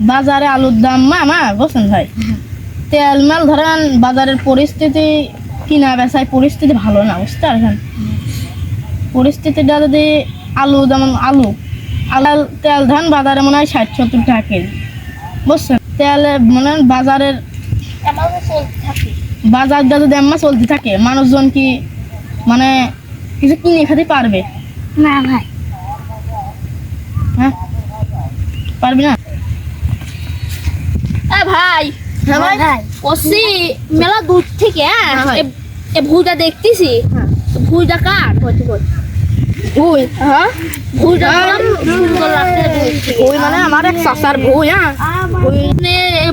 বাজারে আলুর দাম মামা বলছেন ভাই, তেল মাল ধরেন বাজারের পরিস্থিতি কিনা বেচায় পরিস্থিতি ভালো না, বুঝতে পারছেন? পরিস্থিতিটা যদি আলু যেমন আলু তেল ধান বাজারে মনে হয় 60-70 টাকা কেজি, বুঝছেন? তেলে মনে হয় বাজারটা যদি এমন চলতে থাকে মানুষজন কি মানে কিছু কিনে খেতে পারবে না ভাই? হ্যাঁ পারবি না? ভাই হ্যাঁ ভাই, ওসি মেলা দূর থেকে এ ভুইটা দেখতেছি। ভুইটা কার? ভুই? হ্যাঁ ভুইটা সুন্দর লাগছে। ভুই মানে আমার এক চাচার ভুই। হ্যাঁ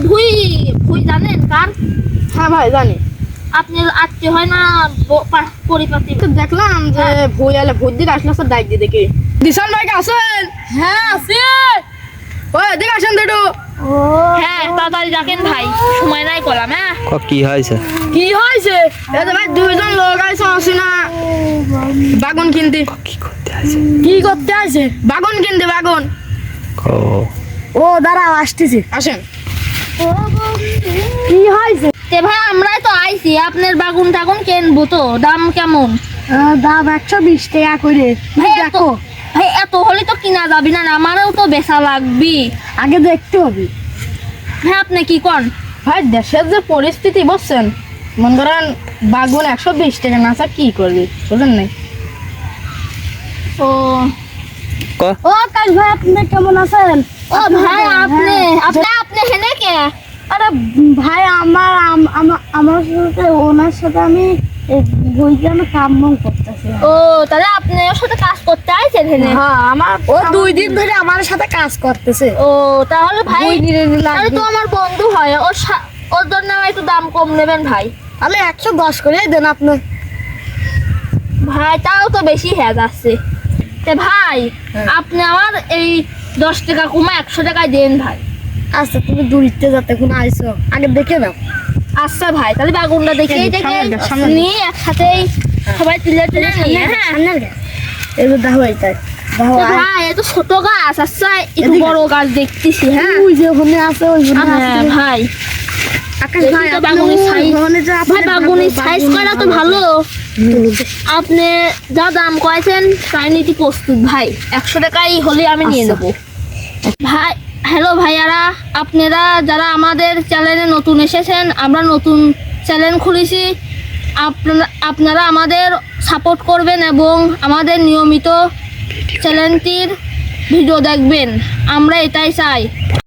ভুই ভুই জানেন কার? হ্যাঁ ভাই জানি। আপনি আত্মীয় হয় না পরিপাটি? দেখলাম যে ভুই আলে ভুই দিকে আসলে সব ডাক দিয়ে দেখি। দিশান ভাই আছেন? হ্যাঁ আছে। ওই এদিকে আসেন একটু। হ্যাঁ তাড়াতাড়ি ডাকেন ভাই, সময় নাই কলাম। হ্যাঁ কি হয়েছে? কি হয়েছে? এই যে ভাই দুইজন লোক আইছে আসে না বাগুন কিনতে। কি করতে আছে? কি করতে আছে? বাগুন কিনতে বাগুন। ও দাঁড়াও আসতেছি। আসেন। কি হয়েছে? তে ভাই আমরাই তো আইছি, আপনার বাগুন টাগুন কিনবো তো। দাম কেমন? দাম 120 টাকা করে। ভাই দেখো ভাই এত হলে তো কিনা যাবি না, আমারও তো বেচা লাগবি। আগে দেখতে হবে। হ্যাঁ আপনি কি কন? ভাই দেশের যে পরিস্থিতি বুঝছেন, মনে করেন বাগুন 120 টাকা না চা কি করবি বুঝলেন নাই? ও ও কাজ ভাই আপনি কেমন আছেন? ও ভাই আপনি আপনি আপনি হেনে কে? আরে ভাই আমার সাথে ওনার সাথে আমি বইজন কাম করতেছি। ও তাহলে আপনি ওর সাথে কাজ করতে আইছেন হেনে? হ্যাঁ আমার ও 2 দিন ধরে আমার সাথে কাজ করতেছে। ও তাহলে ভাই বই নিয়ে তাহলে তো আমার বন্ধু হয়, ওর জন্য একটু দাম কম নেবেন ভাই। তাহলে 110 করে দেন আপনি। ভাই তাও তো বেশি হয়ে যাচ্ছে। তে ভাই আপনি আমার এই 10 টাকা কমে 100 টাকায় দেন ভাই। আচ্ছা তুমি দূরিতে যাতে কোন আইছো আগে দেখে নাও। আচ্ছা ভাই তাহলে বাগুনটা দেখে নিয়ে একসাথেই সবাই তুলে তুলে নিয়ে। হ্যাঁ এই যে দেখো এইটাই দেখো। ভাই এত ছোট গাছ, আচ্ছা একটু বড় গাছ দেখতেছি। হ্যাঁ ওই যে ওখানে আছে ওই হ্যাঁ ভাই আকাশ ভাই বাগুনের সাইজ, ভাই বাগুনের সাইজ করা তো ভালো। আপনি যা দাম কয়েছেন তাই নিতে প্রস্তুত ভাই। 100 টাকাই হলে আমি নিয়ে নেবো ভাই। হ্যালো ভাইয়ারা, আপনারা যারা আমাদের চ্যানেলে নতুন এসেছেন, আমরা নতুন চ্যানেল খুলেছি, আপনারা আমাদের সাপোর্ট করবেন এবং আমাদের নিয়মিত চ্যানেলটির ভিডিও দেখবেন, আমরা এটাই চাই।